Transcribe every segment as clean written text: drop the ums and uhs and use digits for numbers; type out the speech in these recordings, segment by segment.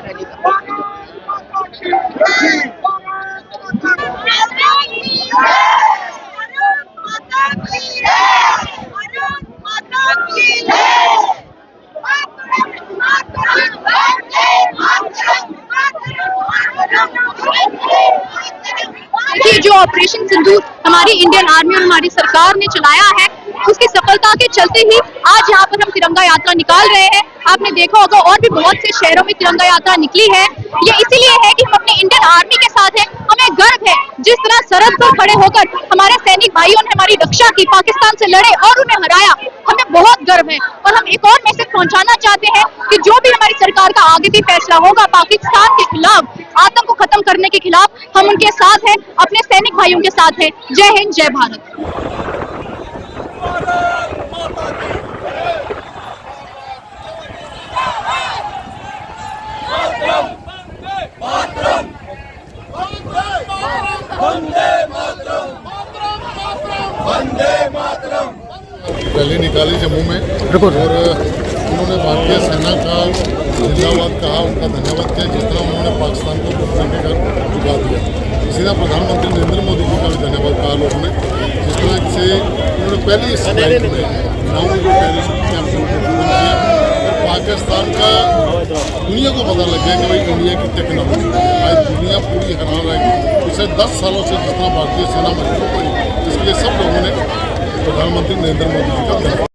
Rally का। देखिए, जो ऑपरेशन सिंदूर हमारी इंडियन आर्मी और हमारी सरकार ने चलाया है, उसकी सफलता के चलते ही आज यहाँ पर हम तिरंगा यात्रा निकाल रहे हैं। आपने देखा होगा और भी बहुत से शहरों में तिरंगा यात्रा निकली है। ये इसीलिए है कि हम अपने इंडियन आर्मी के साथ हैं। हमें गर्व है जिस तरह सरहद पर खड़े होकर हमारे सैनिक भाइयों ने हमारी रक्षा की, पाकिस्तान से लड़े और उन्हें हराया। हमें बहुत गर्व है और हम एक और मैसेज पहुंचाना चाहते हैं कि जो भी हमारी सरकार का आगे भी फैसला होगा पाकिस्तान के खिलाफ, आतंक को खत्म करने के खिलाफ, हम उनके साथ हैं, अपने सैनिक भाइयों के साथ हैं। जय हिंद, जय भारत। रैली निकाली जम्मू में और उन्होंने भारतीय सेना का जिंदाबाद कहा, उनका धन्यवाद किया जिस तरह उन्होंने पाकिस्तान को घुसने के घर झुका दिया। इसी तरह प्रधानमंत्री नरेंद्र मोदी जी का भी धन्यवाद कहा लोगों ने, जिस तरह से उन्होंने पहले इस फ्लाइट में गाँव जो टेररिस्ट कैंप को खत्म किया और पाकिस्तान का दुनिया को पता लग गया कि भाई इंडिया की टेक्नोलॉजी आज दुनिया पूरी हैरान रहेगी। पिछले 10 सालों से जिस तरह भारतीय सेना मजबूत हुई, इसलिए सब लोगों ने प्रधानमंत्री नरेंद्र मोदी जी का धन्यवाद,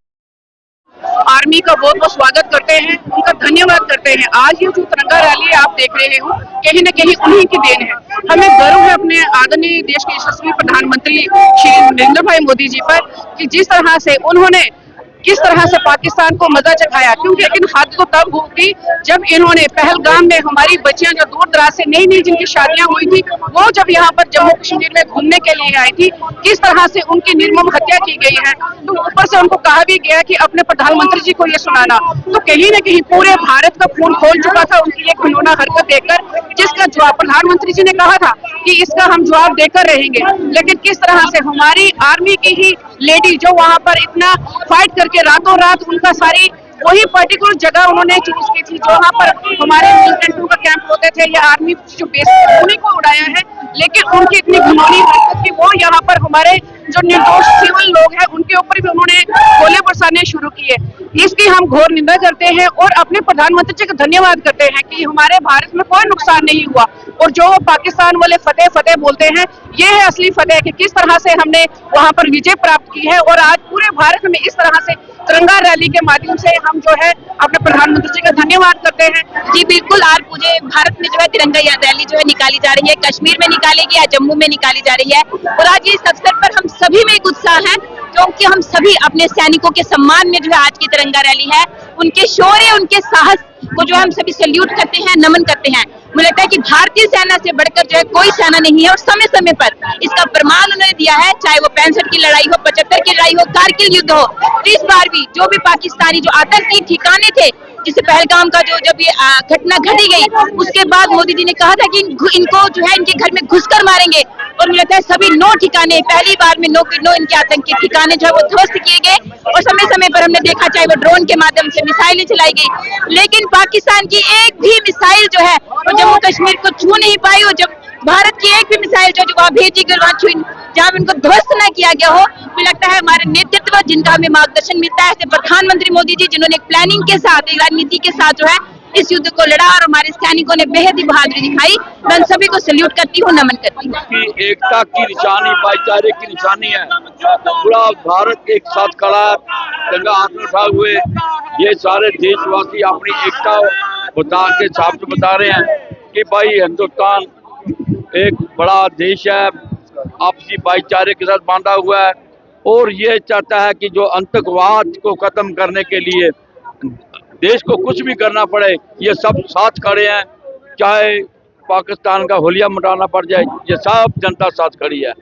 आर्मी का बहुत बहुत स्वागत करते हैं, उनका धन्यवाद करते हैं। आज ये जो तिरंगा रैली आप देख रहे हो, कहीं न कहीं उन्हीं की देन है। हमें गर्व है अपने आदरणीय देश के यशस्वी प्रधानमंत्री श्री नरेंद्र भाई मोदी जी पर कि जिस तरह से उन्होंने किस तरह से पाकिस्तान को मजा चखाया, क्योंकि लेकिन हद तो तब होगी जब इन्होंने पहलगाम में हमारी बच्चियां जो दूर दराज से नई नई जिनकी शादियां हुई थी, वो जब यहाँ पर जम्मू कश्मीर में घूमने के लिए आई थी, किस तरह से उनकी निर्मम हत्या की गई है। तो ऊपर से उनको कहा भी गया कि अपने प्रधानमंत्री जी को ये सुनाना, तो कहीं न कहीं पूरे भारत का खून खोल चुका था उनकी ये घिनौना हरकत देखकर, जिसका जवाब प्रधानमंत्री जी ने कहा था कि इसका हम जवाब देकर रहेंगे। लेकिन किस तरह से हमारी आर्मी की ही लेडी जो वहाँ पर इतना फाइट करके रातों रात उनका सारी वही पर्टिकुलर जगह उन्होंने चूज की थी जहाँ पर हमारे मिलिटेंट का कैंप होते थे या आर्मी जो बेस उन्हीं को उड़ाया है। लेकिन उनकी इतनी घिनौनी हरकत थी, वो यहाँ पर हमारे जो निर्दोष सिविल लोग हैं उनके ऊपर भी उन्होंने गोले बरसाने शुरू किए। इसकी हम घोर निंदा करते हैं और अपने प्रधानमंत्री जी का धन्यवाद करते हैं कि हमारे भारत में कोई नुकसान नहीं हुआ। और जो पाकिस्तान वाले फतेह फतेह बोलते हैं, ये है असली फतेह कि किस तरह से हमने वहां पर विजय प्राप्त की है। और आज पूरे भारत में इस तरह से तिरंगा रैली के माध्यम से हम जो है अपने प्रधानमंत्री जी का धन्यवाद करते हैं। जी बिल्कुल, आज पूरे भारत में जो है तिरंगा रैली जो है निकाली जा रही है, कश्मीर में निकाली गई है, जम्मू में निकाली जा रही है। और आज इस अवसर पर हम सभी में एक उत्साह है क्योंकि हम सभी अपने सैनिकों के सम्मान में जो है आज की तिरंगा रैली है। उनके शौर्य, उनके साहस को जो है हम सभी सैल्यूट करते हैं, नमन करते हैं। मुझे लगता है कि भारतीय सेना से बढ़कर जो है कोई सेना नहीं है और समय समय पर इसका प्रमाण उन्होंने दिया है, चाहे वो 65 की लड़ाई हो, 75 की लड़ाई हो, कारगिल युद्ध हो। तो इस बार भी जो भी पाकिस्तानी जो आतंकी ठिकाने थे, जिसे पहलगाम का जो जब ये घटना घटी गई, उसके बाद मोदी जी ने कहा था कि इनको जो है इनके घर में घुसकर मारेंगे। और मुझे लगता है सभी 9 ठिकाने पहली बार में 9 इनके आतंकी ठिकाने जो है वो ध्वस्त किए गए। और समय समय पर हमने देखा चाहे वो ड्रोन के माध्यम से मिसाइलें चलाई गई, लेकिन पाकिस्तान की एक भी मिसाइल जो है वो जम्मू कश्मीर को छू नहीं पाई। और जब भारत की एक भी मिसाइल जो वहां भेजी गई, वहां छुई, जहां उनको ध्वस्त न किया गया हो, मुझे लगता है हमारे नेतृत्व जिनका हमें मार्गदर्शन मिलता है, प्रधानमंत्री मोदी जी जिन्होंने एक प्लानिंग के साथ, एक रणनीति के साथ जो है इस युद्ध को लड़ा और हमारे सैनिकों ने बेहद ही बहादुरी दिखाई। मैं उन सभी को सैल्यूट करती हूँ, नमन करती हूँ। एकता की निशानी, भाईचारे की निशानी है। पूरा भारत एक साथ खड़ा है, तिरंगा हाथ में उठाए हुए। ये सारे देशवासी अपनी एकता बता के साफ बता रहे हैं कि भाई हिंदुस्तान एक बड़ा देश है, आपसी भाईचारे के साथ बांधा हुआ है और ये चाहता है कि जो आतंकवाद को खत्म करने के लिए देश को कुछ भी करना पड़े, ये सब साथ खड़े हैं। चाहे पाकिस्तान का हुलिया मिटाना पड़ जाए, ये सब जनता साथ खड़ी है।